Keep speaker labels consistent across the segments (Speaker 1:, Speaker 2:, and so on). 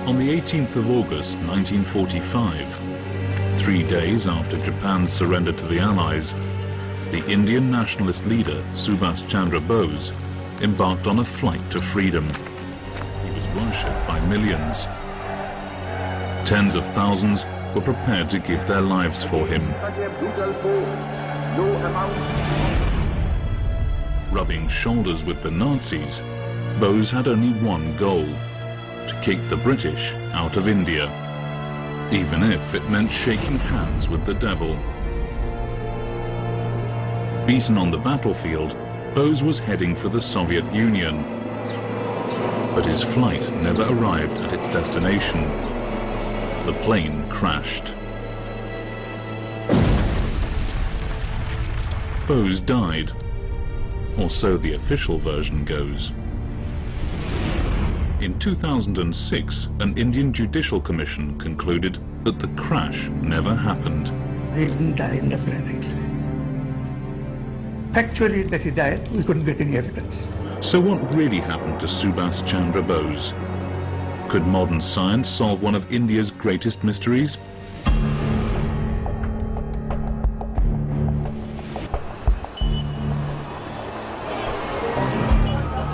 Speaker 1: On the 18th of August 1945, 3 days after Japan's surrender to the Allies, the Indian nationalist leader Subhas Chandra Bose embarked on a flight to freedom. He was worshipped by millions. Tens of thousands were prepared to give their lives for him. Rubbing shoulders with the Nazis, Bose had only one goal: to kick the British out of India, even if it meant shaking hands with the devil. Beaten on the battlefield, Bose was heading for the Soviet Union. But his flight never arrived at its destination. The plane crashed. Bose died, or so the official version goes. In 2006, an Indian Judicial Commission concluded that the crash never happened.
Speaker 2: He didn't die in the plane accident. Factually, that he died, we couldn't get any evidence.
Speaker 1: So what really happened to Subhas Chandra Bose? Could modern science solve one of India's greatest mysteries?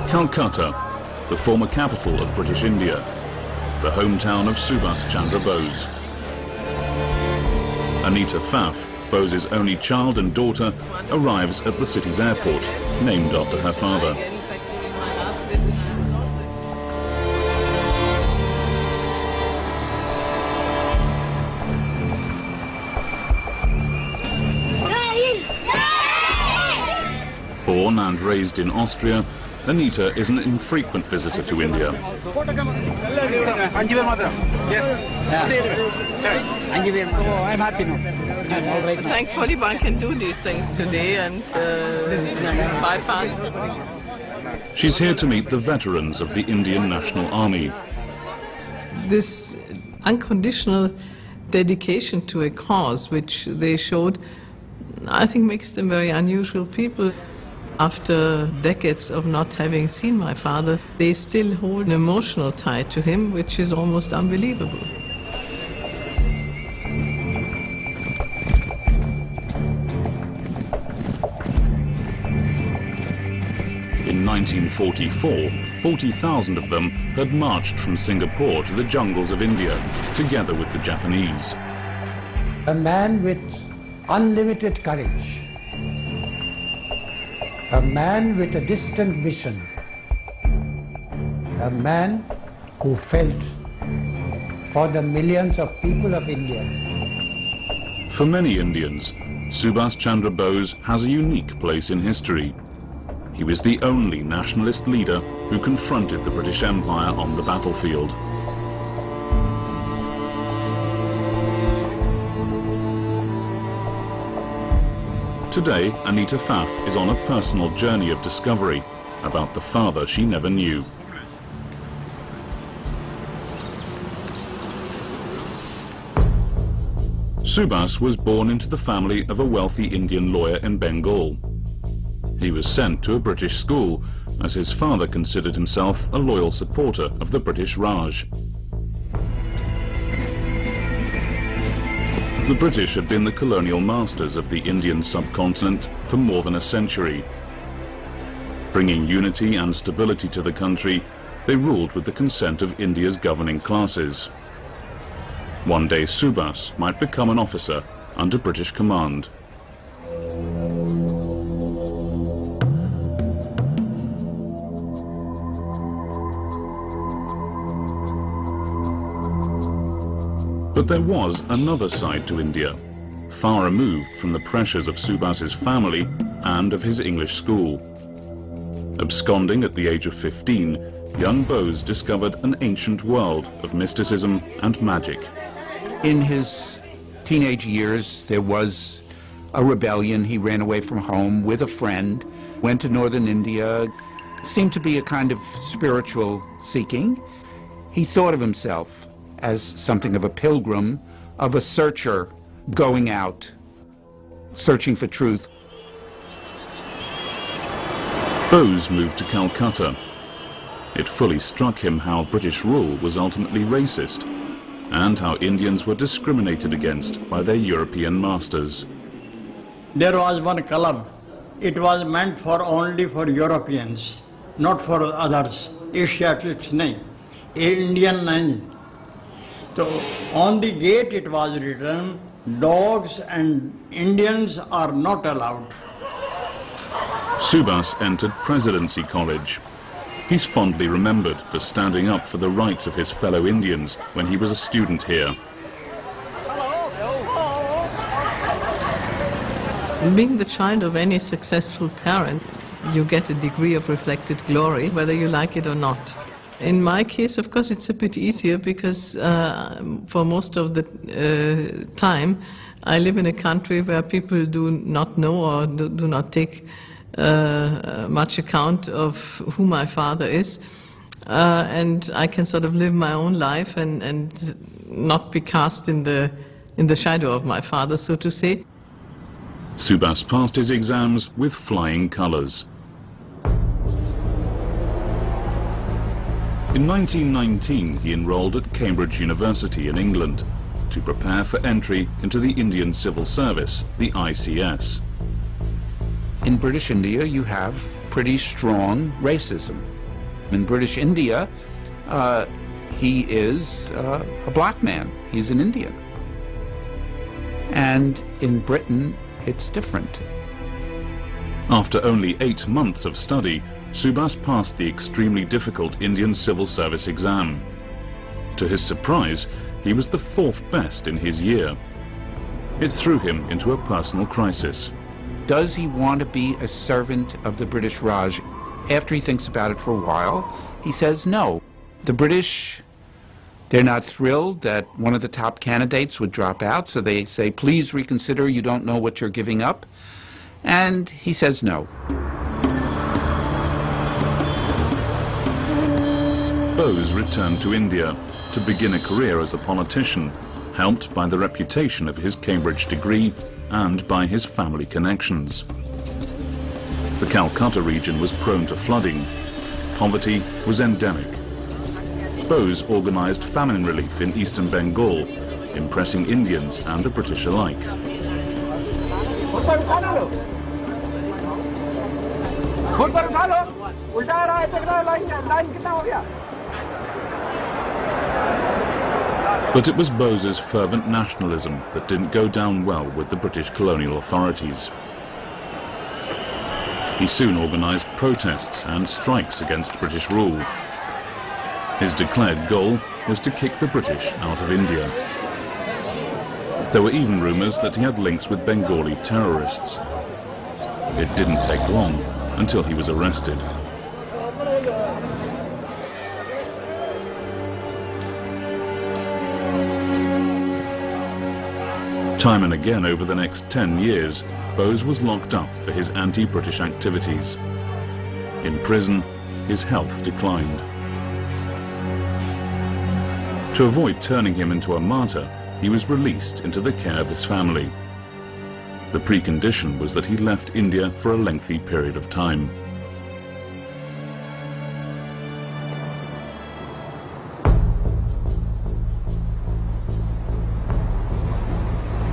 Speaker 1: Calcutta, the former capital of British India, the hometown of Subhas Chandra Bose. Anita Pfaff, Bose's only child and daughter, arrives at the city's airport, named after her father. Born and raised in Austria, Anita is an infrequent visitor to India.
Speaker 3: So I'm happy now.
Speaker 4: Thankfully one can do these things today and bypass.
Speaker 1: She's here to meet the veterans of the Indian National Army.
Speaker 4: This unconditional dedication to a cause which they showed, I think makes them very unusual people. After decades of not having seen my father, they still hold an emotional tie to him, which is almost unbelievable.
Speaker 1: In 1944, 40,000 of them had marched from Singapore to the jungles of India, together with the Japanese.
Speaker 5: A man with unlimited courage. A man with a distant vision. A man who felt for the millions of people of India.
Speaker 1: For many Indians, Subhas Chandra Bose has a unique place in history. He was the only nationalist leader who confronted the British Empire on the battlefield. Today, Anita Pfaff is on a personal journey of discovery about the father she never knew. Subhas was born into the family of a wealthy Indian lawyer in Bengal. He was sent to a British school, as his father considered himself a loyal supporter of the British Raj. The British had been the colonial masters of the Indian subcontinent for more than a century. Bringing unity and stability to the country, they ruled with the consent of India's governing classes. One day Subhas might become an officer under British command. But there was another side to India, far removed from the pressures of Subhas's family and of his English school. Absconding at the age of 15, young Bose discovered an ancient world of mysticism and magic.
Speaker 6: In his teenage years, there was a rebellion. He ran away from home with a friend, went to northern India. It seemed to be a kind of spiritual seeking. He thought of himself as something of a pilgrim, of a searcher going out, searching for truth.
Speaker 1: Bose moved to Calcutta. It fully struck him how British rule was ultimately racist, and how Indians were discriminated against by their European masters.
Speaker 7: There was one club. It was meant for only for Europeans, not for others. Asiatics nahi, Indian nahi. So on the gate it was written, dogs and Indians are not allowed.
Speaker 1: Subhas entered Presidency College. He's fondly remembered for standing up for the rights of his fellow Indians when he was a student here.
Speaker 4: Being the child of any successful parent, you get a degree of reflected glory, whether you like it or not. In my case, of course, it's a bit easier because for most of the time, I live in a country where people do not know or do not take much account of who my father is. And I can sort of live my own life and not be cast in the shadow of my father, so to say.
Speaker 1: Subhas passed his exams with flying colours. In 1919, he enrolled at Cambridge University in England to prepare for entry into the Indian Civil Service, the ICS.
Speaker 6: In British India, you have pretty strong racism. In British India, he is a black man. He's an Indian. And in Britain, it's different.
Speaker 1: After only 8 months of study, Subhas passed the extremely difficult Indian Civil Service exam. To his surprise, he was the 4th best in his year. It threw him into a personal crisis.
Speaker 6: Does he want to be a servant of the British Raj? After he thinks about it for a while, he says no. The British, they're not thrilled that one of the top candidates would drop out, so they say, please reconsider, you don't know what you're giving up. And he says no.
Speaker 1: Bose returned to India to begin a career as a politician, helped by the reputation of his Cambridge degree and by his family connections. The Calcutta region was prone to flooding. Poverty was endemic. Bose organized famine relief in eastern Bengal, impressing Indians and the British alike. But it was Bose's fervent nationalism that didn't go down well with the British colonial authorities. He soon organized protests and strikes against British rule. His declared goal was to kick the British out of India. There were even rumors that he had links with Bengali terrorists. It didn't take long until he was arrested. Time and again over the next 10 years, Bose was locked up for his anti-British activities. In prison, his health declined. To avoid turning him into a martyr, he was released into the care of his family. The precondition was that he left India for a lengthy period of time.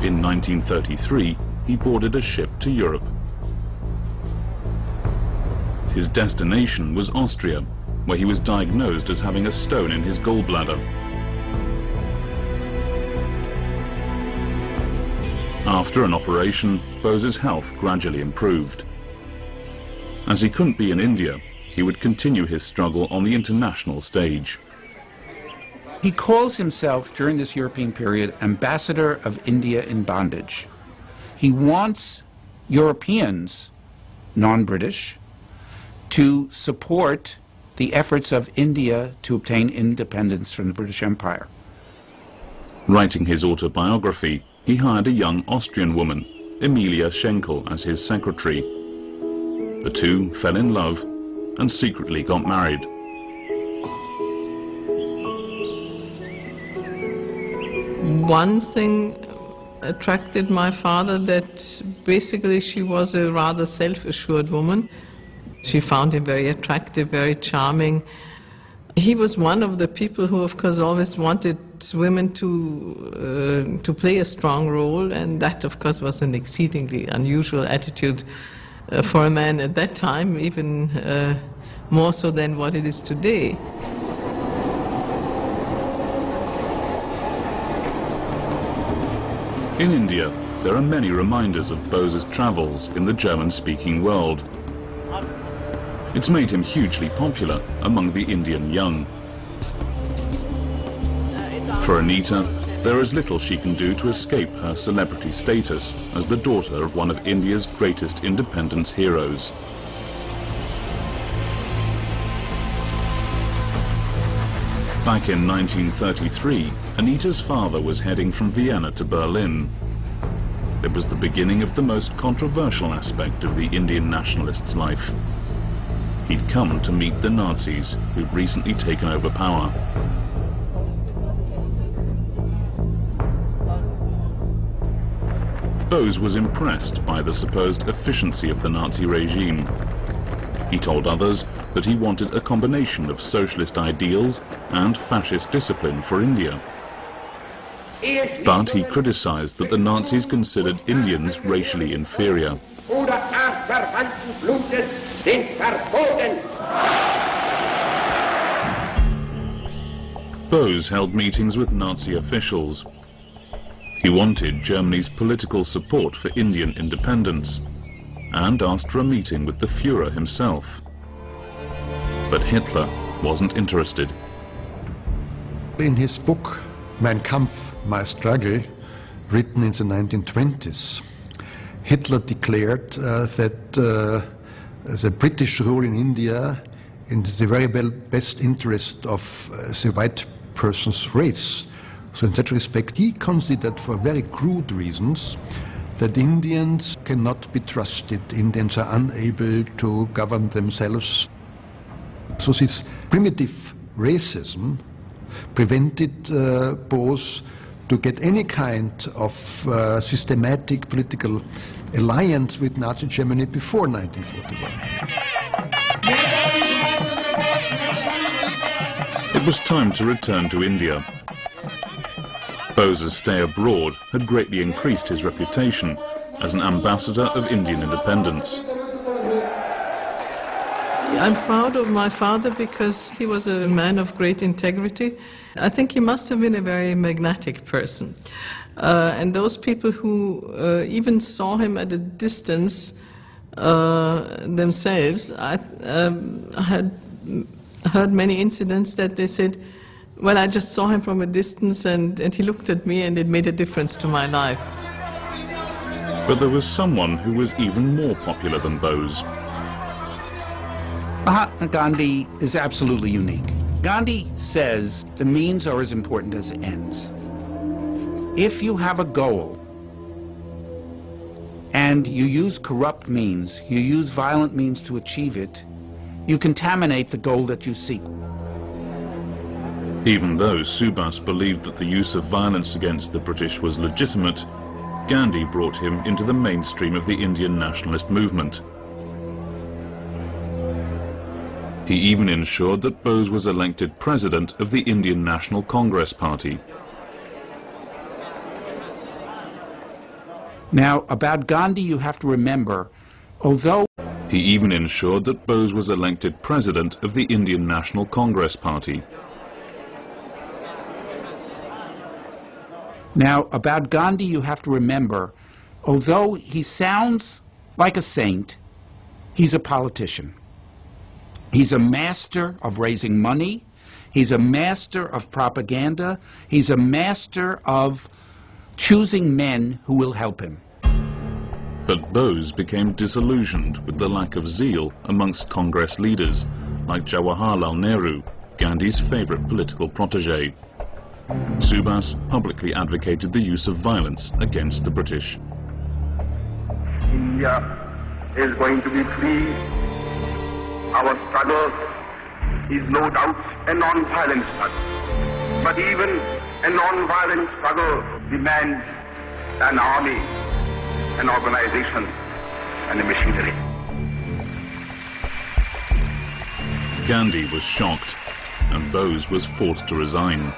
Speaker 1: In 1933, he boarded a ship to Europe. His destination was Austria, where he was diagnosed as having a stone in his gallbladder. After an operation, Bose's health gradually improved. As he couldn't be in India, he would continue his struggle on the international stage.
Speaker 6: He calls himself, during this European period, Ambassador of India in Bondage. He wants Europeans, non-British, to support the efforts of India to obtain independence from the British Empire.
Speaker 1: Writing his autobiography, he hired a young Austrian woman, Emilia Schenkel, as his secretary. The two fell in love and secretly got married.
Speaker 4: One thing attracted my father, that basically she was a rather self-assured woman. She found him very attractive, very charming. He was one of the people who, of course, always wanted women to play a strong role, and that, of course, was an exceedingly unusual attitude for a man at that time, even more so than what it is today.
Speaker 1: In India, there are many reminders of Bose's travels in the German-speaking world. It's made him hugely popular among the Indian young. For Anita, there is little she can do to escape her celebrity status as the daughter of one of India's greatest independence heroes. Back in 1933, Anita's father was heading from Vienna to Berlin. It was the beginning of the most controversial aspect of the Indian nationalist's life. He'd come to meet the Nazis who'd recently taken over power. Bose was impressed by the supposed efficiency of the Nazi regime. He told others that he wanted a combination of socialist ideals and fascist discipline for India. But he criticized that the Nazis considered Indians racially inferior. Bose held meetings with Nazi officials. He wanted Germany's political support for Indian independence and asked for a meeting with the Führer himself. But Hitler wasn't interested.
Speaker 8: In his book, Mein Kampf, My Struggle, written in the 1920s, Hitler declared that the British rule in India in the very best interest of the white person's race. So in that respect, he considered for very crude reasons that Indians cannot be trusted. Indians are unable to govern themselves. So this primitive racism prevented Bose to get any kind of systematic political alliance with Nazi Germany before 1941.
Speaker 1: It was time to return to India. Bose's stay abroad had greatly increased his reputation as an ambassador of Indian independence.
Speaker 4: I'm proud of my father because he was a man of great integrity. I think he must have been a very magnetic person. And those people who even saw him at a distance themselves, I had heard many incidents that they said, well, I just saw him from a distance and he looked at me and it made a difference to my life.
Speaker 1: But there was someone who was even more popular than Bose.
Speaker 6: Mahatma Gandhi is absolutely unique. Gandhi says the means are as important as the ends. If you have a goal and you use corrupt means, you use violent means to achieve it, you contaminate the goal that you seek.
Speaker 1: Even though Subhas believed that the use of violence against the British was legitimate, Gandhi brought him into the mainstream of the Indian nationalist movement. He even ensured that Bose was elected president of the Indian National Congress Party.
Speaker 6: Now, about Gandhi, you have to remember, although
Speaker 1: he even ensured that Bose was elected president of the Indian National Congress Party.
Speaker 6: Now, about Gandhi, you have to remember, although he sounds like a saint, he's a politician. He's a master of raising money. He's a master of propaganda. He's a master of choosing men who will help him.
Speaker 1: But Bose became disillusioned with the lack of zeal amongst Congress leaders, like Jawaharlal Nehru, Gandhi's favorite political protege. Subhas publicly advocated the use of violence against the British.
Speaker 9: India is going to be free. Our struggle is no doubt a non-violent struggle. But even a non-violent struggle demands an army, an organization, and a machinery.
Speaker 1: Gandhi was shocked. and Bose was forced to resign.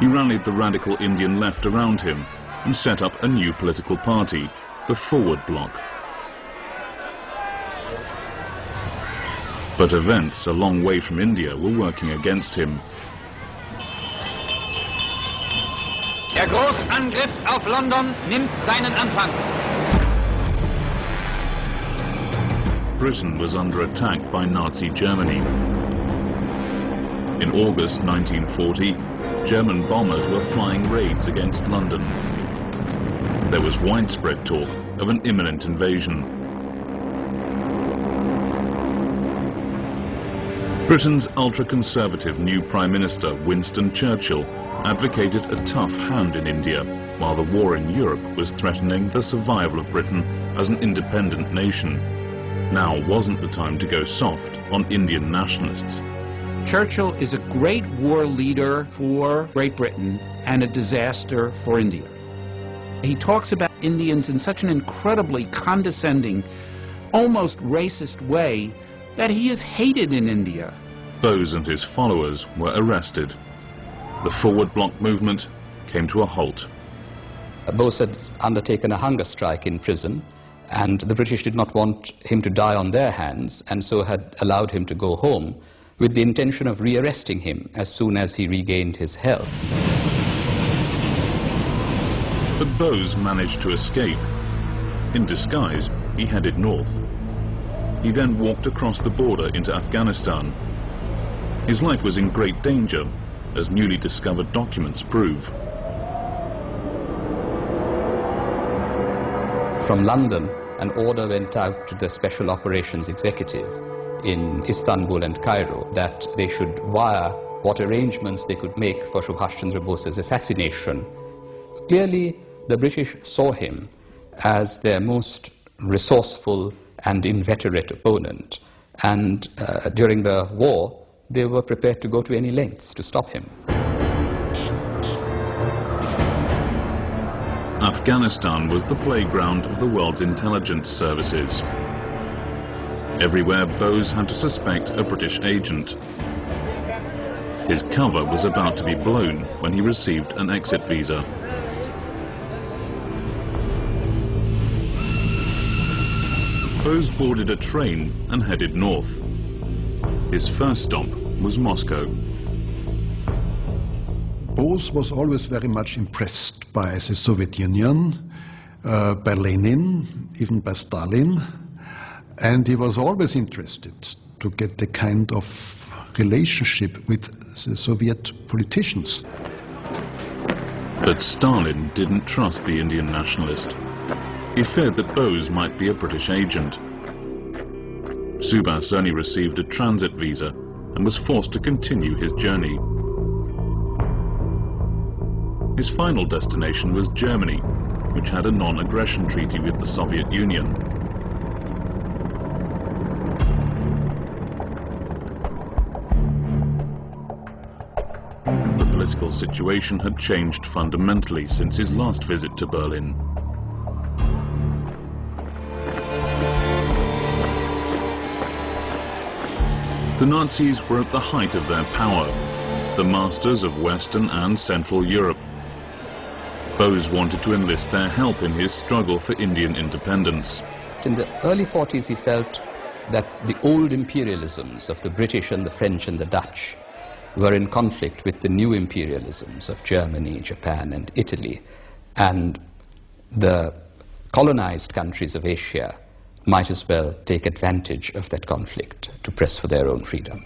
Speaker 1: He rallied the radical Indian left around him and set up a new political party, the Forward Bloc. But events a long way from India were working against him.
Speaker 3: Der Großangriff auf London nimmt seinen Anfang.
Speaker 1: Britain was under attack by Nazi Germany. In August 1940, German bombers were flying raids against London. There was widespread talk of an imminent invasion. Britain's ultra-conservative new Prime Minister, Winston Churchill, advocated a tough hand in India, while the war in Europe was threatening the survival of Britain as an independent nation. Now wasn't the time to go soft on Indian nationalists.
Speaker 6: Churchill is a great war leader for Great Britain and a disaster for India. He talks about Indians in such an incredibly condescending, almost racist way that he is hated in India.
Speaker 1: Bose and his followers were arrested. The Forward Bloc movement came to a halt.
Speaker 10: Bose had undertaken a hunger strike in prison, and the British did not want him to die on their hands, and so had allowed him to go home with the intention of rearresting him as soon as he regained his health.
Speaker 1: But Bose managed to escape. In disguise, he headed north. He then walked across the border into Afghanistan. His life was in great danger, as newly discovered documents prove.
Speaker 10: From London, an order went out to the Special Operations Executive in Istanbul and Cairo that they should wire what arrangements they could make for Subhas Chandra Bose's assassination. Clearly, the British saw him as their most resourceful and inveterate opponent, and during the war, they were prepared to go to any lengths to stop him.
Speaker 1: Afghanistan was the playground of the world's intelligence services. Everywhere, Bose had to suspect a British agent. His cover was about to be blown when he received an exit visa. Bose boarded a train and headed north. His first stop was Moscow.
Speaker 8: Bose was always very much impressed by the Soviet Union, by Lenin, even by Stalin, and he was always interested to get the kind of relationship with the Soviet politicians.
Speaker 1: But Stalin didn't trust the Indian nationalist. He feared that Bose might be a British agent. Subhas only received a transit visa and was forced to continue his journey. His final destination was Germany, which had a non-aggression treaty with the Soviet Union. The political situation had changed fundamentally since his last visit to Berlin. The Nazis were at the height of their power, the masters of Western and Central Europe. Bose wanted to enlist their help in his struggle for Indian independence.
Speaker 10: In the early 40s, he felt that the old imperialisms of the British and the French and the Dutch were in conflict with the new imperialisms of Germany, Japan, and Italy, and the colonized countries of Asia might as well take advantage of that conflict to press for their own freedom.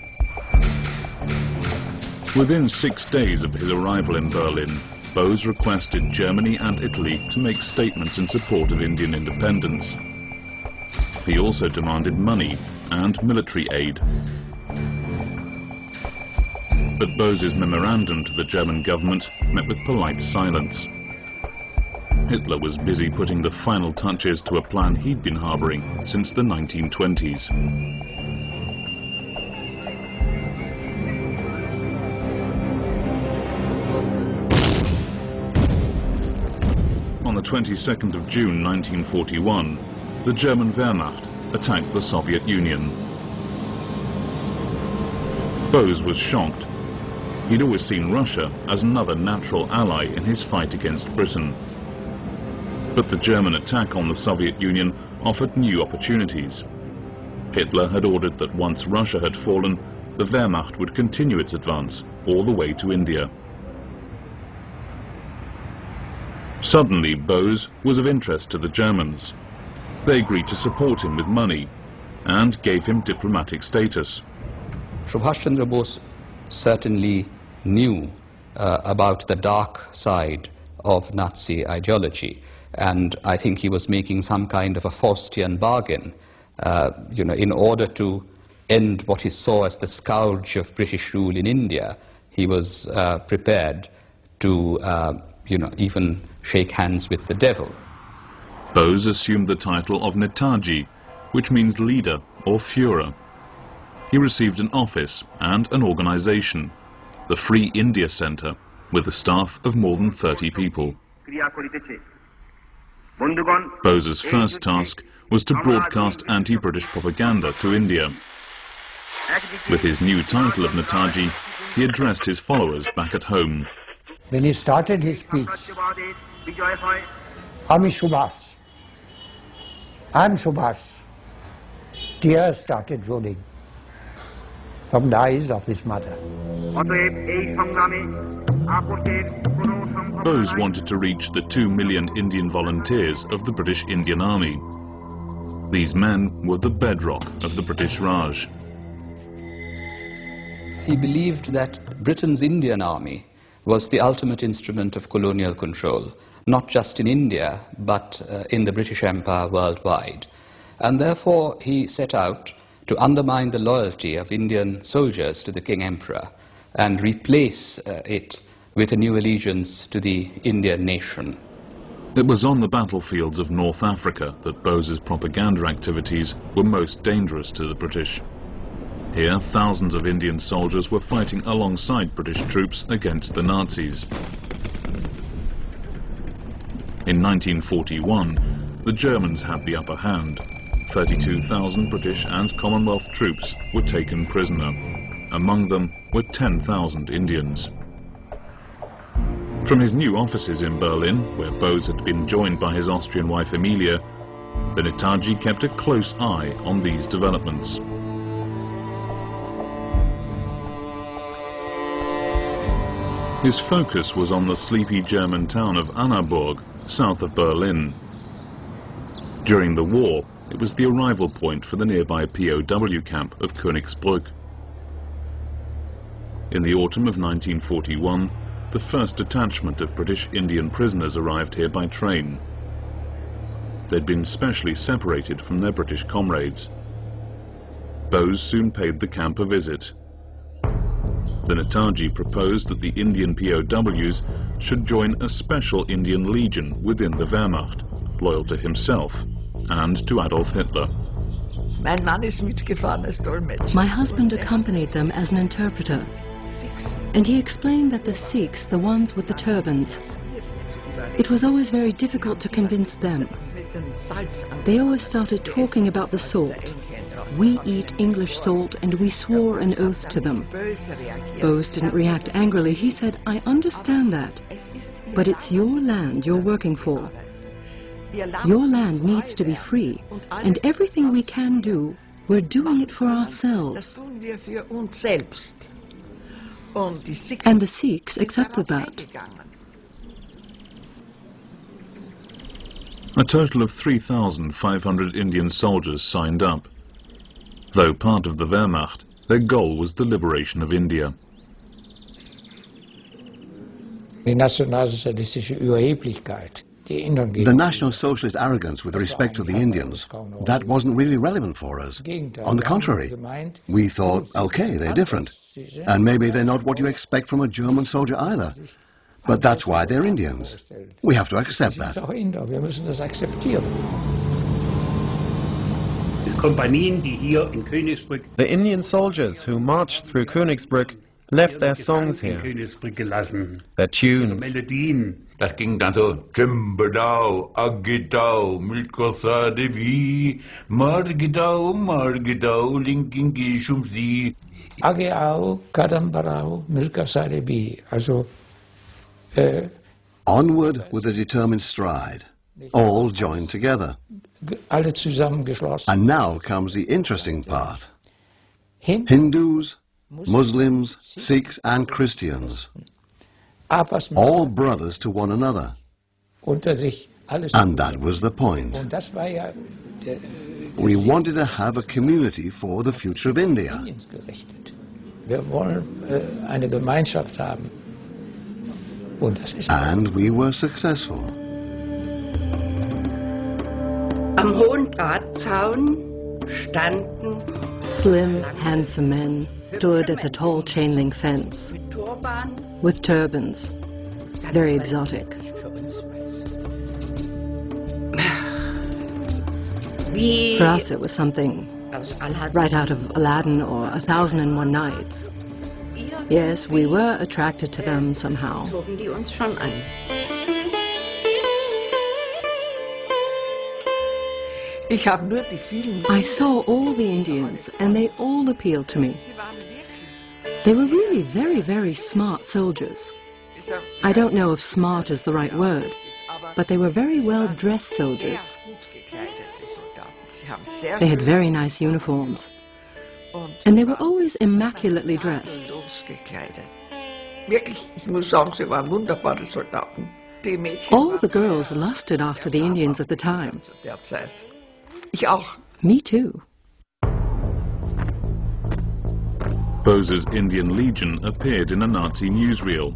Speaker 1: Within 6 days of his arrival in Berlin, Bose requested Germany and Italy to make statements in support of Indian independence. He also demanded money and military aid. But Bose's memorandum to the German government met with polite silence. Hitler was busy putting the final touches to a plan he'd been harboring since the 1920s. On the 22nd of June 1941, the German Wehrmacht attacked the Soviet Union. Bose was shocked. He'd always seen Russia as another natural ally in his fight against Britain. But the German attack on the Soviet Union offered new opportunities. Hitler had ordered that once Russia had fallen, the Wehrmacht would continue its advance all the way to India. Suddenly, Bose was of interest to the Germans. They agreed to support him with money and gave him diplomatic status.
Speaker 10: Subhas Chandra Bose certainly knew about the dark side of Nazi ideology, and I think he was making some kind of a Faustian bargain, in order to end what he saw as the scourge of British rule in India. He was prepared to, even shake hands with the devil.
Speaker 1: Bose assumed the title of Netaji, which means leader or Führer. He received an office and an organization, the Free India Centre, with a staff of more than 30 people. Bose's first task was to broadcast anti-British propaganda to India. With his new title of Netaji, he addressed his followers back at home.
Speaker 5: When he started his speech, "Ami Subhas, I'm Subhas," tears started rolling from the eyes of his mother.
Speaker 1: Bose wanted to reach the 2 million Indian volunteers of the British Indian Army. These men were the bedrock of the British Raj.
Speaker 10: He believed that Britain's Indian Army was the ultimate instrument of colonial control, not just in India, but in the British Empire worldwide. And therefore he set out to undermine the loyalty of Indian soldiers to the King Emperor and replace it with a new allegiance to the Indian nation.
Speaker 1: It was on the battlefields of North Africa that Bose's propaganda activities were most dangerous to the British. Here, thousands of Indian soldiers were fighting alongside British troops against the Nazis. In 1941, the Germans had the upper hand. 32,000 British and Commonwealth troops were taken prisoner. Among them were 10,000 Indians. From his new offices in Berlin, where Bose had been joined by his Austrian wife Emilia, the Netaji kept a close eye on these developments. His focus was on the sleepy German town of Annaburg, south of Berlin. During the war, it was the arrival point for the nearby POW camp of Königsbrück. In the autumn of 1941, the first detachment of British Indian prisoners arrived here by train. They'd been specially separated from their British comrades. Bose soon paid the camp a visit. The Netaji proposed that the Indian POWs should join a special Indian legion within the Wehrmacht, loyal to himself and to Adolf Hitler.
Speaker 11: My husband accompanied them as an interpreter, and he explained that the Sikhs, the ones with the turbans, it was always very difficult to convince them. They always started talking about the salt. We eat English salt, and we swore an oath to them. Bose didn't react angrily. He said, "I understand that, but it's your land you're working for. Your land needs to be free, and everything we can do, we're doing it for ourselves." And the Sikhs accepted that.
Speaker 1: A total of 3,500 Indian soldiers signed up. Though part of the Wehrmacht, their goal was the liberation of India.
Speaker 5: The
Speaker 12: National Socialist arrogance with respect to the Indians, that wasn't really relevant for us. On the contrary, we thought, okay, they're different. And maybe they're not what you expect from a German soldier either. But that's why they're Indians. We have to accept that.
Speaker 13: The Indian soldiers who marched through Königsbrück left their songs here, their tunes.
Speaker 6: Das ging dann so, Jimbadau, Agidau, Milkosa Devi, Margidau, Margidau, Linkingi Shumsi.
Speaker 14: Ageau, Kadambarau, Milkosa Devi. Also,
Speaker 12: onward with a determined stride, all joined together.
Speaker 14: Alle zusammengeschlossen.
Speaker 12: And now comes the interesting part. Hindus, Muslims, Sikhs and Christians, all brothers to one another. And that was the point. We wanted to have a community for the future of India. And we were successful.
Speaker 15: Am hohen Drahtzaun standen
Speaker 11: slim, handsome men stood at the tall chain link fence with turbans, very exotic. For us, it was something right out of Aladdin or 1001 Nights. Yes, we were attracted to them somehow. I saw all the Indians, and they all appealed to me. They were really very, very smart soldiers. I don't know if smart is the right word, but they were very well-dressed soldiers. They had very nice uniforms, and they were always immaculately dressed. All the girls lusted after the Indians at the time. Me too.
Speaker 1: Bose's Indian Legion appeared in a Nazi newsreel.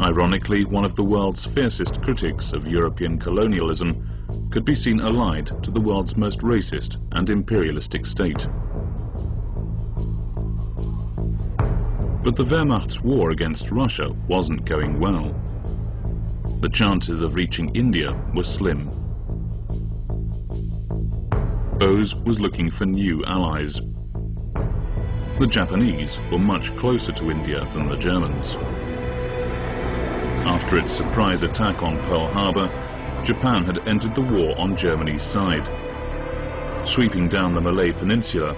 Speaker 1: Ironically, one of the world's fiercest critics of European colonialism could be seen allied to the world's most racist and imperialistic state. But the Wehrmacht's war against Russia wasn't going well. The chances of reaching India were slim. Bose was looking for new allies. The Japanese were much closer to India than the Germans. After its surprise attack on Pearl Harbor, Japan had entered the war on Germany's side. Sweeping down the Malay Peninsula,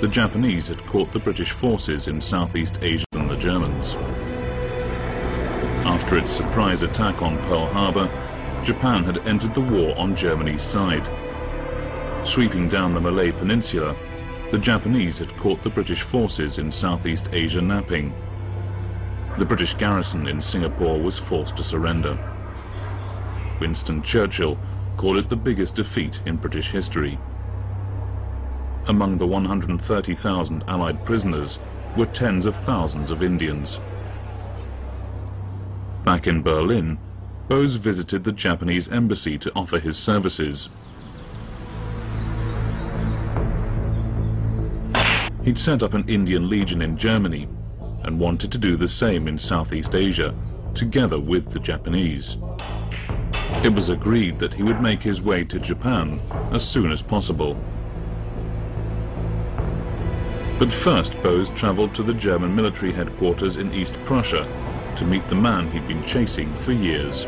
Speaker 1: the Japanese had caught the British forces in Southeast Asia than the Germans. After its surprise attack on Pearl Harbor, Japan had entered the war on Germany's side. Sweeping down the Malay Peninsula, the Japanese had caught the British forces in Southeast Asia napping. The British garrison in Singapore was forced to surrender. Winston Churchill called it the biggest defeat in British history. Among the 130,000 Allied prisoners were tens of thousands of Indians. Back in Berlin, Bose visited the Japanese embassy to offer his services. He'd set up an Indian Legion in Germany and wanted to do the same in Southeast Asia, together with the Japanese. It was agreed that he would make his way to Japan as soon as possible. But first Bose travelled to the German military headquarters in East Prussia to meet the man he'd been chasing for years.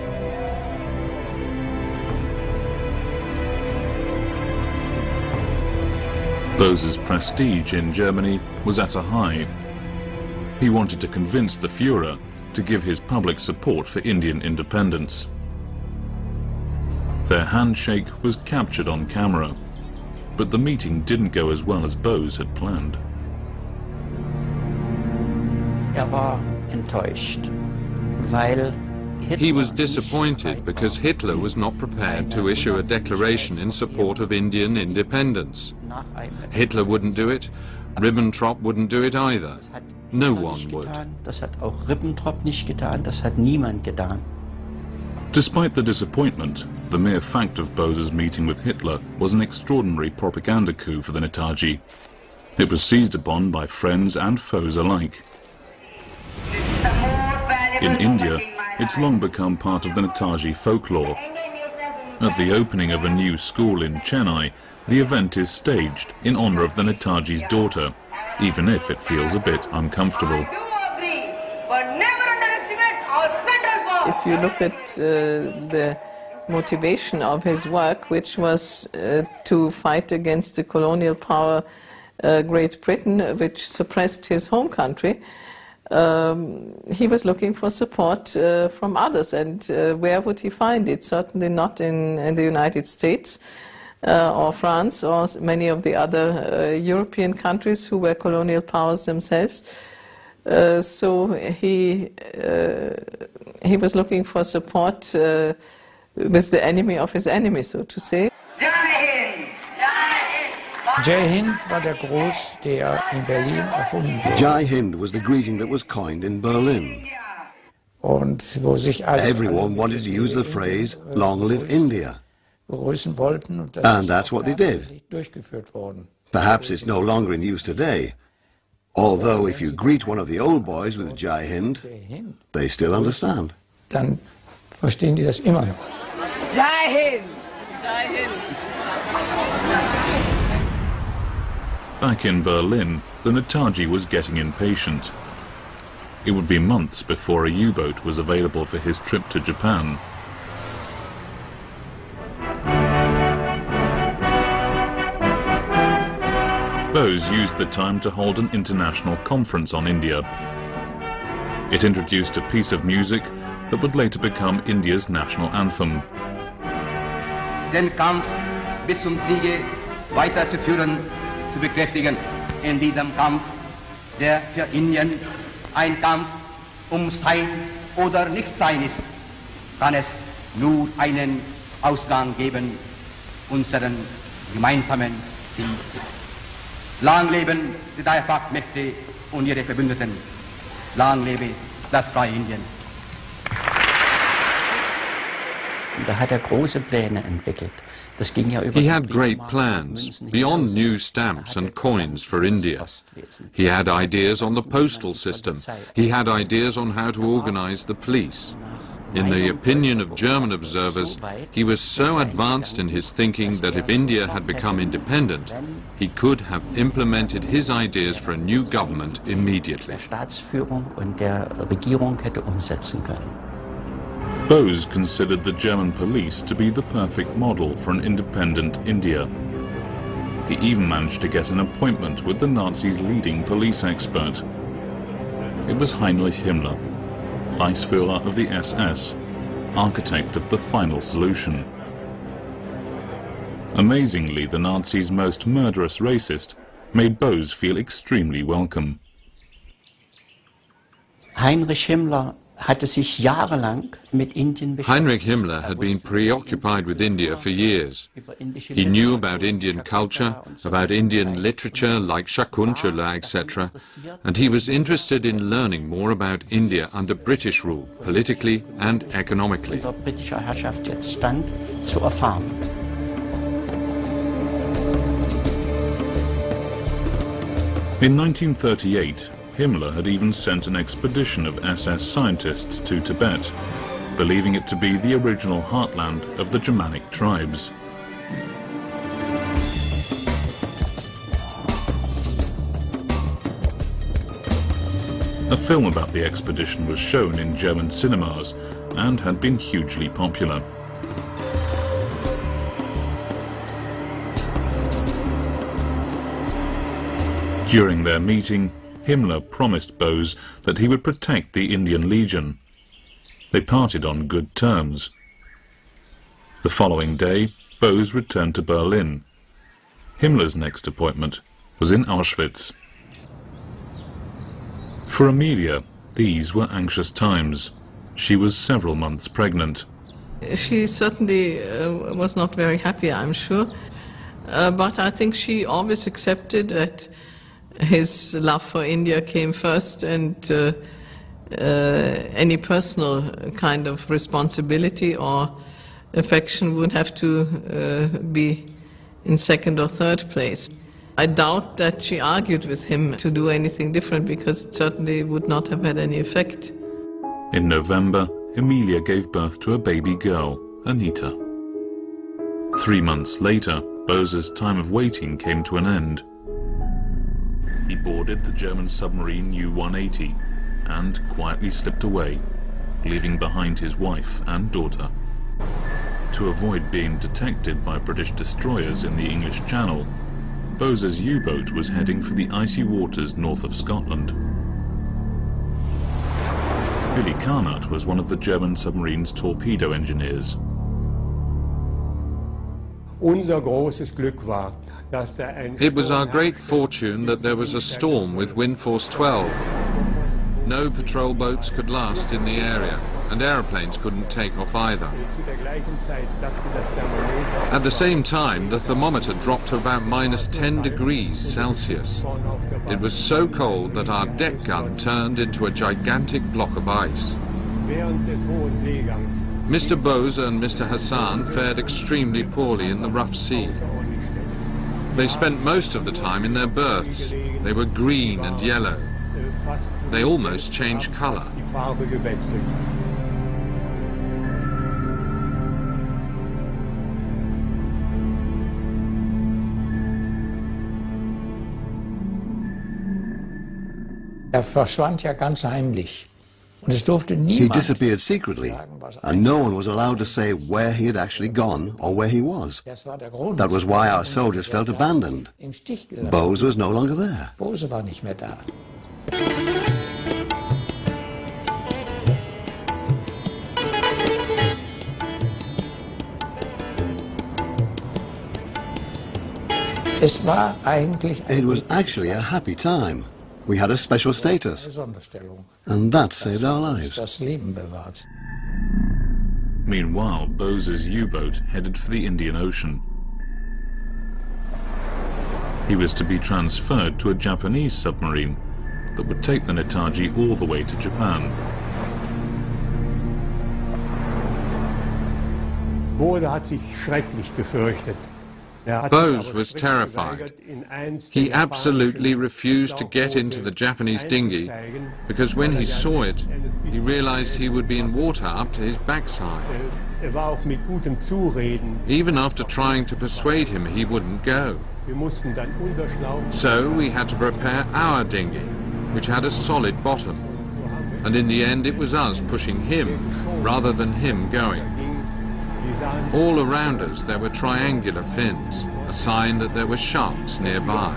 Speaker 1: Bose's prestige in Germany was at a high. He wanted to convince the Führer to give his public support for Indian independence. Their handshake was captured on camera, but the meeting didn't go as well as Bose had planned.
Speaker 16: He was disappointed because Hitler was not prepared to issue a declaration in support of Indian independence. Hitler wouldn't do it, Ribbentrop wouldn't do it either. No one would.
Speaker 1: Despite the disappointment, the mere fact of Bose's meeting with Hitler was an extraordinary propaganda coup for the Netaji. It was seized upon by friends and foes alike. In India, it's long become part of the Netaji folklore. At the opening of a new school in Chennai, the event is staged in honor of the Netaji's daughter, even if it feels a bit uncomfortable.
Speaker 4: If you look at the motivation of his work, which was to fight against the colonial power Great Britain, which suppressed his home country, he was looking for support from others. And where would he find it? Certainly not in the United States or France or many of the other European countries who were colonial powers themselves. So he was looking for support with the enemy of his enemy, so to say.
Speaker 14: Jai Hind war der Gruß, der in Berlin erfunden wurde.
Speaker 12: Jai Hind was the greeting that was coined in Berlin.
Speaker 14: Und wo sich
Speaker 12: everyone wanted to use the phrase, "Long live India."
Speaker 14: begrüßen wollten, und
Speaker 12: And that's what they did.
Speaker 14: durchgeführt worden.
Speaker 12: Perhaps it's no longer in use today. Although if you greet one of the old boys with Jai Hind, they still understand.
Speaker 14: Dann verstehen die das immer noch.
Speaker 15: Jai Hind!
Speaker 4: Jai Hind!
Speaker 1: Back in Berlin, the Netaji was getting impatient. It would be months before a U-boat was available for his trip to Japan. Bose used the time to hold an international conference on India. It introduced a piece of music that would later become India's national anthem.
Speaker 3: Den Kampf bis zum Siege weiterzuführen, zu bekräftigen. In diesem Kampf, der für Indien ein Kampf Sein oder Nichtsein ist, kann es nur einen Ausgang geben, unseren gemeinsamen Ziel. Lang leben die Dreifachmächte und ihre Verbündeten. Lang lebe das freie Indien.
Speaker 17: Da hat große Pläne entwickelt. Das ging ja über
Speaker 16: He had great plans, beyond new stamps and coins for India. He had ideas on the postal system. He had ideas on how to organize the police. In the opinion of German observers, he was so advanced in his thinking that if India had become independent, he could have implemented his ideas for a new government immediately.
Speaker 17: Staatsführung und der Regierung hätte umsetzen können.
Speaker 1: Bose considered the German police to be the perfect model for an independent India. He even managed to get an appointment with the Nazis' leading police expert. It was Heinrich Himmler, Reichsführer of the SS, architect of the final solution. Amazingly, the Nazis' most murderous racist made Bose feel extremely welcome.
Speaker 17: Heinrich Himmler hatte sich jahrelang mit Indien beschäftigt.
Speaker 16: Heinrich Himmler had been preoccupied with India for years. He knew about Indian culture, about Indian literature like Shakuntala, etc., and he was interested in learning more about India under British rule, politically and economically.
Speaker 17: Unter britischer Herrschaft jetzt stand, zu erfahren.
Speaker 1: In 1938, Himmler had even sent an expedition of SS scientists to Tibet, believing it to be the original heartland of the Germanic tribes. A film about the expedition was shown in German cinemas and had been hugely popular. During their meeting, Himmler promised Bose that he would protect the Indian Legion. They parted on good terms. The following day, Bose returned to Berlin. Himmler's next appointment was in Auschwitz. For Amelia, these were anxious times. She was several months pregnant.
Speaker 4: She certainly was not very happy, I'm sure, but I think she always accepted that his love for India came first, and any personal kind of responsibility or affection would have to be in second or third place. I doubt that she argued with him to do anything different, because it certainly would not have had any effect.
Speaker 1: In November, Emilia gave birth to a baby girl, Anita. 3 months later, Bose's time of waiting came to an end. He boarded the German submarine U-180 and quietly slipped away, leaving behind his wife and daughter. To avoid being detected by British destroyers in the English Channel, Bose's U-boat was heading for the icy waters north of Scotland. Billy Carnut was one of the German submarine's torpedo engineers.
Speaker 16: It was our great fortune that there was a storm with wind force 12. No patrol boats could last in the area, and aeroplanes couldn't take off either. At the same time, the thermometer dropped to about -10 degrees Celsius. It was so cold that our deck gun turned into a gigantic block of ice. Mr. Bose and Mr. Hassan fared extremely poorly in the rough sea. They spent most of the time in their berths. They were green and yellow. They almost changed color.
Speaker 14: Verschwand ja ganz heimlich. Und es durfte
Speaker 12: He
Speaker 14: niemand
Speaker 12: disappeared secretly, and no one was allowed to say where he had actually gone or where he was. That was why our soldiers felt abandoned. Bose was no longer there.
Speaker 14: Bose war nicht mehr da. Es war eigentlich
Speaker 12: It was actually a happy time. We had a special status, and that saved our lives.
Speaker 14: das Leben bewahrt.
Speaker 1: Meanwhile, Bose's U-boat headed for the Indian Ocean. He was to be transferred to a Japanese submarine that would take the Netaji all the way to Japan.
Speaker 18: Bose hat sich schrecklich gefürchtet.
Speaker 16: Bose was terrified. He absolutely refused to get into the Japanese dinghy because when he saw it, he realized he would be in water up to his backside. Even after trying to persuade him, he wouldn't go. So we had to prepare our dinghy, which had a solid bottom. And in the end, it was us pushing him rather than him going. All around us there were triangular fins, a sign that there were sharks nearby.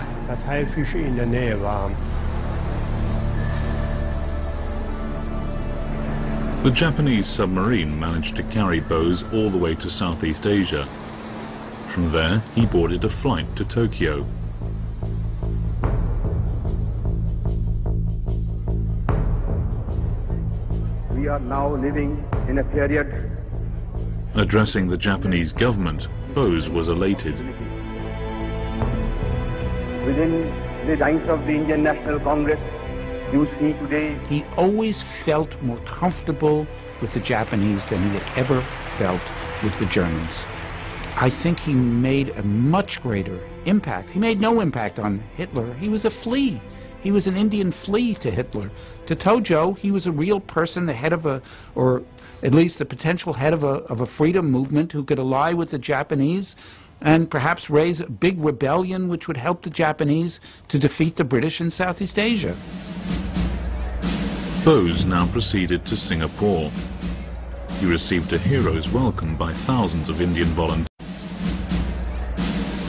Speaker 1: The Japanese submarine managed to carry Bose all the way to Southeast Asia. From there, he boarded a flight to Tokyo.
Speaker 9: We are now living in a period.
Speaker 1: Addressing the Japanese government, Bose was elated.
Speaker 9: Within the ranks of the Indian National Congress, you see today.
Speaker 6: He always felt more comfortable with the Japanese than he had ever felt with the Germans. I think he made a much greater impact. He made no impact on Hitler. He was a flea. He was an Indian flea to Hitler. To Tojo, he was a real person, the head of a, or at least the potential head of a freedom movement who could ally with the Japanese and perhaps raise a big rebellion which would help the Japanese to defeat the British in Southeast Asia.
Speaker 1: Bose now proceeded to Singapore. He received a hero's welcome by thousands of Indian volunteers.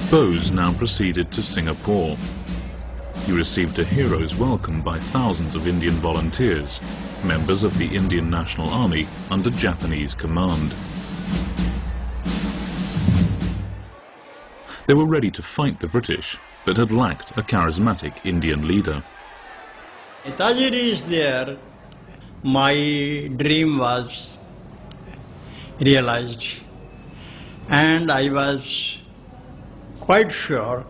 Speaker 1: Bose now proceeded to Singapore. He received a hero's welcome by thousands of Indian volunteers, members of the Indian National Army under Japanese command. They were ready to fight the British, but had lacked a charismatic Indian leader.
Speaker 7: Netaji is there. My dream was realized, and I was quite sure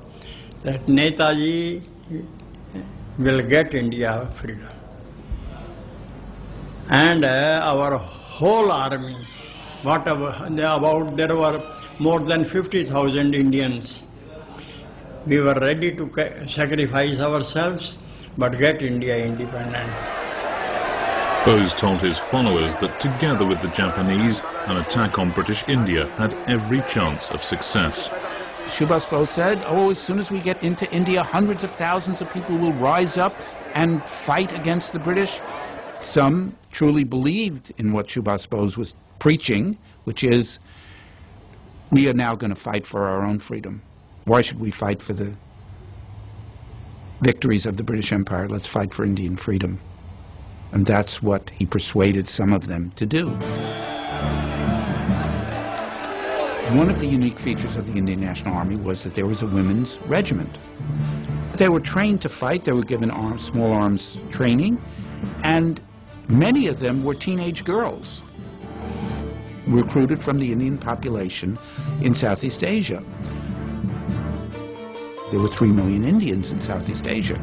Speaker 7: that Netaji will get India freedom. And our whole army, there were more than 50,000 Indians. We were ready to sacrifice ourselves, but get India independent.
Speaker 1: Bose told his followers that together with the Japanese, an attack on British India had every chance of success.
Speaker 6: Subhas Bose said, oh, as soon as we get into India, hundreds of thousands of people will rise up and fight against the British. Some truly believed in what Subhas Bose was preaching, which is, we are now going to fight for our own freedom. Why should we fight for the victories of the British Empire? Let's fight for Indian freedom. And that's what he persuaded some of them to do. One of the unique features of the Indian National Army was that there was a women's regiment. They were trained to fight, they were given small arms training, and many of them were teenage girls, recruited from the Indian population in Southeast Asia. There were 3 million Indians in Southeast Asia.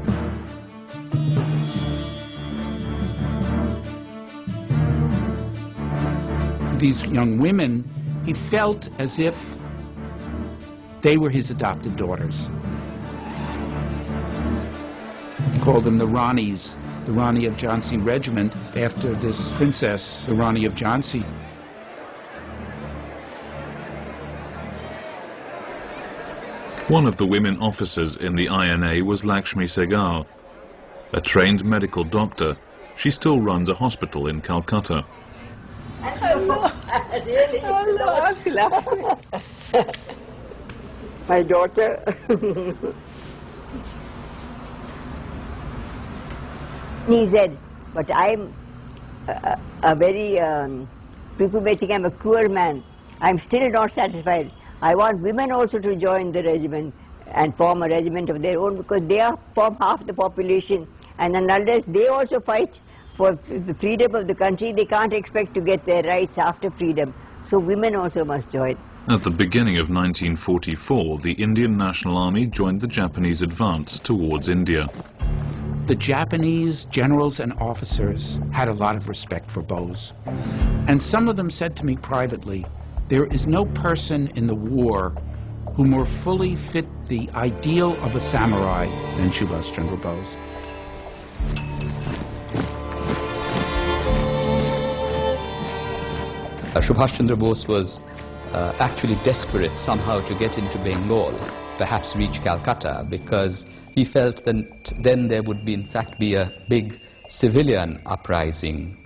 Speaker 6: These young women, he felt as if they were his adopted daughters. He called them the Ranis, the Rani of Jhansi Regiment, after this princess, the Rani of Jhansi.
Speaker 1: One of the women officers in the INA was Lakshmi Sehgal. A trained medical doctor, she still runs a hospital in Calcutta.
Speaker 19: Really? My daughter. He said, but I'm a very, people may think I'm a cruel man. I'm still not satisfied. I want women also to join the regiment and form a regiment of their own, because they form half the population, and unless they also fight for the freedom of the country, they can't expect to get their rights after freedom. So women also must join.
Speaker 1: At the beginning of 1944, the Indian National Army joined the Japanese advance towards India.
Speaker 6: The Japanese generals and officers had a lot of respect for Bose. And some of them said to me privately, there is no person in the war who more fully fit the ideal of a samurai than Subhas Chandra Bose.
Speaker 10: Subhas Chandra Bose was actually desperate somehow to get into Bengal, perhaps reach Calcutta, because he felt that then there would be, in fact, be a big civilian uprising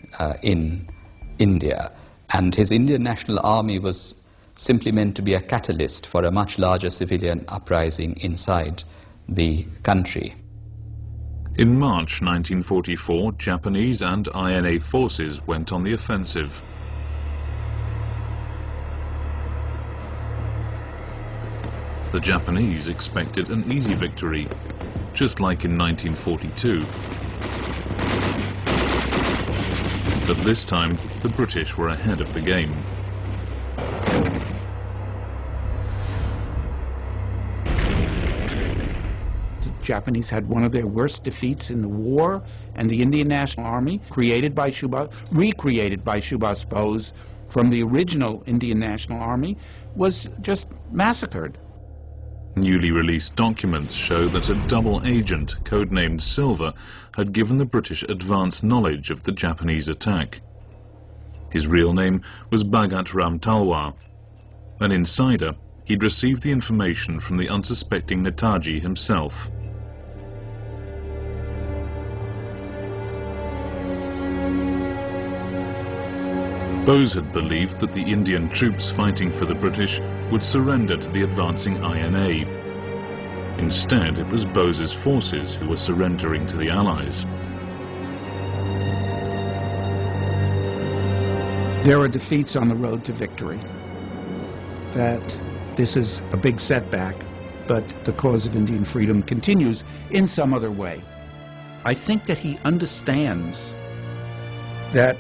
Speaker 10: in India. And his Indian National Army was simply meant to be a catalyst for a much larger civilian uprising inside the country.
Speaker 1: In March 1944, Japanese and INA forces went on the offensive. The Japanese expected an easy victory, just like in 1942. But this time, the British were ahead of the game.
Speaker 6: The Japanese had one of their worst defeats in the war, and the Indian National Army, recreated by Subhas Bose from the original Indian National Army, was just massacred.
Speaker 1: Newly released documents show that a double agent, codenamed Silver, had given the British advance knowledge of the Japanese attack. His real name was Bhagat Ram Talwar. An insider, he'd received the information from the unsuspecting Netaji himself. Bose had believed that the Indian troops fighting for the British would surrender to the advancing INA. Instead, it was Bose's forces who were surrendering to the Allies.
Speaker 6: There are defeats on the road to victory. That this is a big setback, but the cause of Indian freedom continues in some other way. I think that he understands that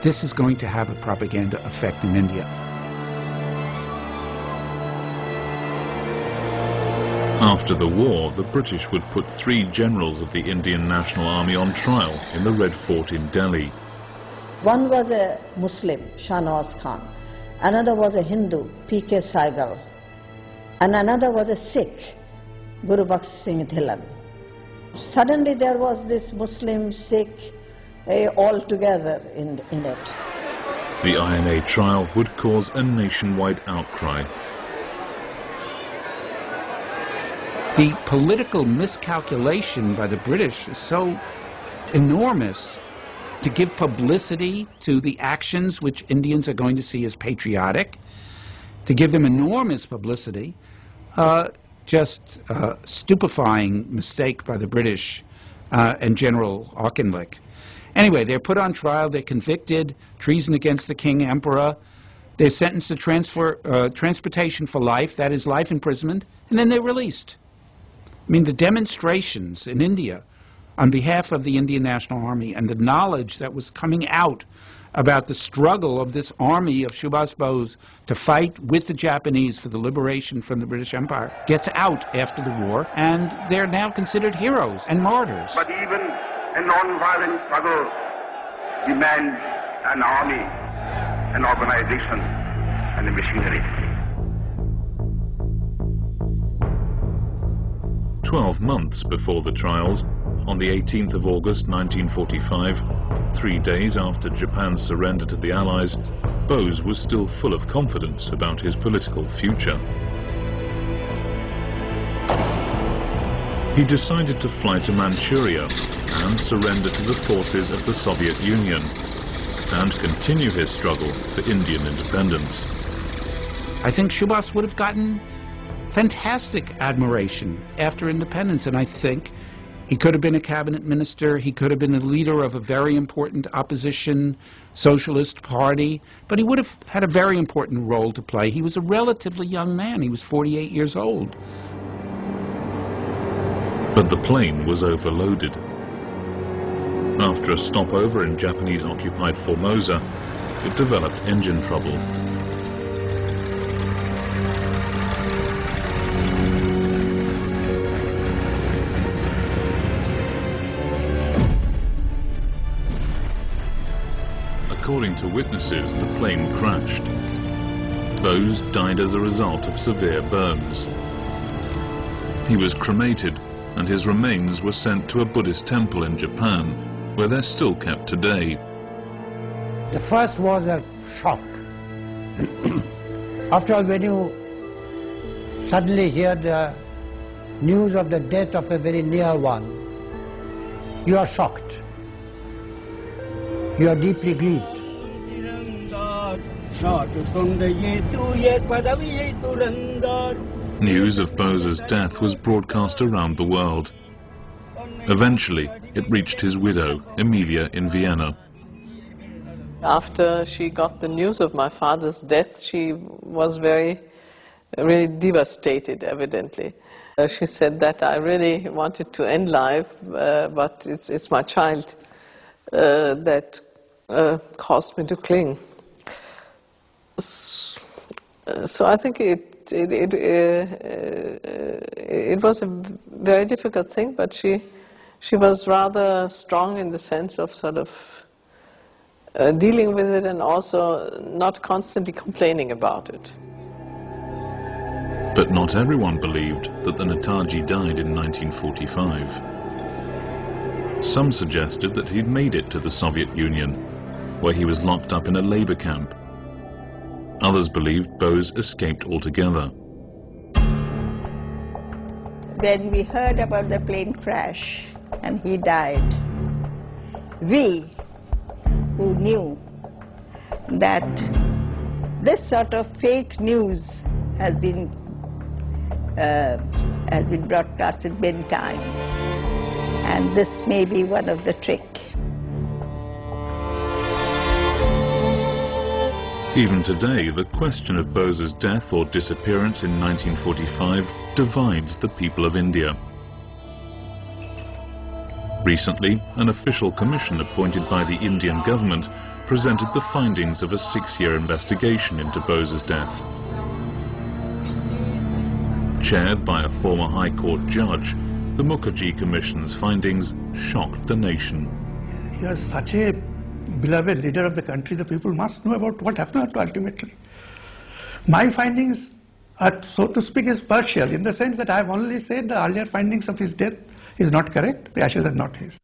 Speaker 6: this is going to have a propaganda effect in India.
Speaker 1: After the war, the British would put 3 generals of the Indian National Army on trial in the Red Fort in Delhi.
Speaker 20: One was a Muslim, Shahnawaz Khan. Another was a Hindu, P.K. Saigal. And another was a Sikh, Guru Baksh Singh Dhillon. Suddenly there was this Muslim, Sikh, all together in it.
Speaker 1: The INA trial would cause a nationwide outcry.
Speaker 6: The political miscalculation by the British is so enormous to give publicity to the actions which Indians are going to see as patriotic, to give them enormous publicity, just a stupefying mistake by the British and General Auchinleck. Anyway, they're put on trial, they're convicted, treason against the King Emperor, they're sentenced to transportation for life, that is life imprisonment, and then they're released. I mean, the demonstrations in India on behalf of the Indian National Army and the knowledge that was coming out about the struggle of this army of Subhas Bose to fight with the Japanese for the liberation from the British Empire gets out after the war, and they're now considered heroes and martyrs.
Speaker 9: But even a non-violent struggle demands an army, an organization, and a machinery.
Speaker 1: 12 months before the trials, on the 18th of August 1945, 3 days after Japan's surrender to the Allies, Bose was still full of confidence about his political future. He decided to fly to Manchuria and surrender to the forces of the Soviet Union and continue his struggle for Indian independence.
Speaker 6: I think Subhas would have gotten fantastic admiration after independence, and I think he could have been a cabinet minister, he could have been a leader of a very important opposition socialist party, but he would have had a very important role to play. He was a relatively young man, he was 48 years old.
Speaker 1: But the plane was overloaded. After a stopover in Japanese-occupied Formosa, it developed engine trouble. According to witnesses, the plane crashed. Bose died as a result of severe burns. He was cremated, and his remains were sent to a Buddhist temple in Japan, where they're still kept today.
Speaker 5: The first was a shock. After all, when you suddenly hear the news of the death of a very near one, you are shocked. You are deeply grieved.
Speaker 1: News of Bose's death was broadcast around the world. Eventually, it reached his widow, Emilia, in Vienna.
Speaker 4: After she got the news of my father's death, she was really devastated, evidently. She said that I really wanted to end life, but it's my child that caused me to cling. So I think it was a very difficult thing, but she was rather strong in the sense of sort of dealing with it and also not constantly complaining about it.
Speaker 1: But not everyone believed that the Netaji died in 1945. Some suggested that he'd made it to the Soviet Union, where he was locked up in a labor camp. Others believed Bose escaped altogether.
Speaker 19: When we heard about the plane crash and he died, we who knew that this sort of fake news has been broadcasted many times, and this may be one of the tricks.
Speaker 1: Even today, the question of Bose's death or disappearance in 1945 divides the people of India. Recently, an official commission appointed by the Indian government presented the findings of a 6-year investigation into Bose's death. Chaired by a former High Court judge, the Mukherjee Commission's findings shocked the nation.
Speaker 2: He was such a beloved leader of the country, the people must know about what happened ultimately. My findings are, so to speak, is partial, in the sense that I have only said the earlier findings of his death is not correct, the ashes are not his.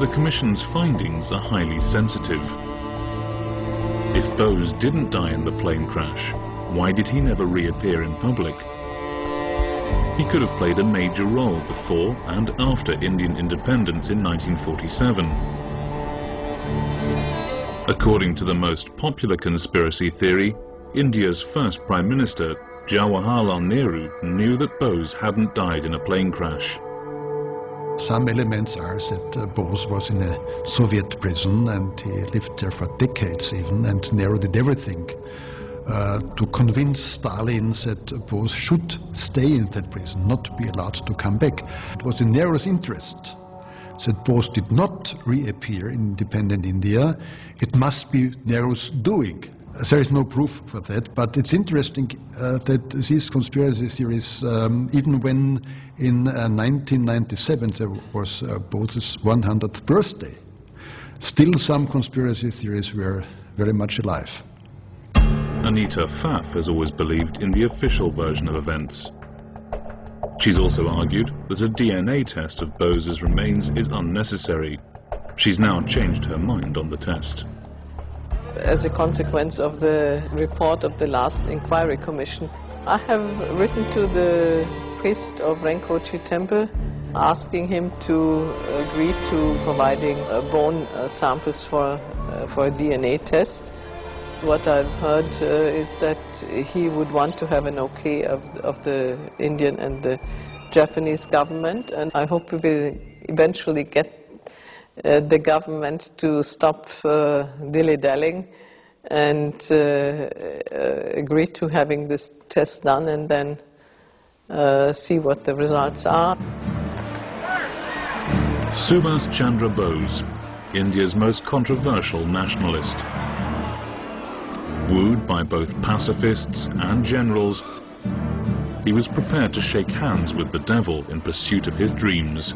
Speaker 1: The Commission's findings are highly sensitive. If Bose didn't die in the plane crash, Why did he never reappear in public? He could have played a major role before and after Indian independence in 1947. According to the most popular conspiracy theory, India's first Prime Minister, Jawaharlal Nehru, knew that Bose hadn't died in a plane crash.
Speaker 8: Some elements are that Bose was in a Soviet prison and he lived there for decades even, and Nehru did everything to convince Stalin that Bose should stay in that prison, not be allowed to come back. It was in Nehru's interest that Bose did not reappear in independent India. It must be Nehru's doing. There is no proof for that, but it's interesting that these conspiracy theories, even when in 1997 there was Bose's 100th birthday, still some conspiracy theories were very much alive.
Speaker 1: Anita Pfaff has always believed in the official version of events. She's also argued that a DNA test of Bose's remains is unnecessary. She's now changed her mind on the test.
Speaker 4: As a consequence of the report of the last inquiry commission, I have written to the priest of Renkochi temple asking him to agree to providing bone samples for a DNA test. What I've heard is that he would want to have an okay of the Indian and the Japanese government, and I hope we will eventually get the government to stop dilly-dallying and agree to having this test done and then see what the results are.
Speaker 1: Subhas Chandra Bose, India's most controversial nationalist. Wooed by both pacifists and generals, he was prepared to shake hands with the devil in pursuit of his dreams.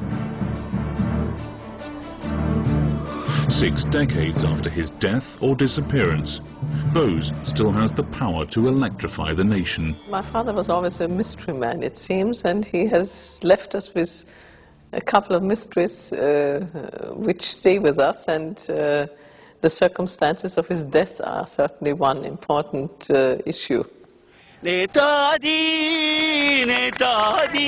Speaker 1: 6 decades after his death or disappearance, Bose still has the power to electrify the nation.
Speaker 4: My father was always a mystery man, it seems, and he has left us with a couple of mysteries which stay with us, and the circumstances of his death are certainly one important issue.
Speaker 21: Netaji, Netaji.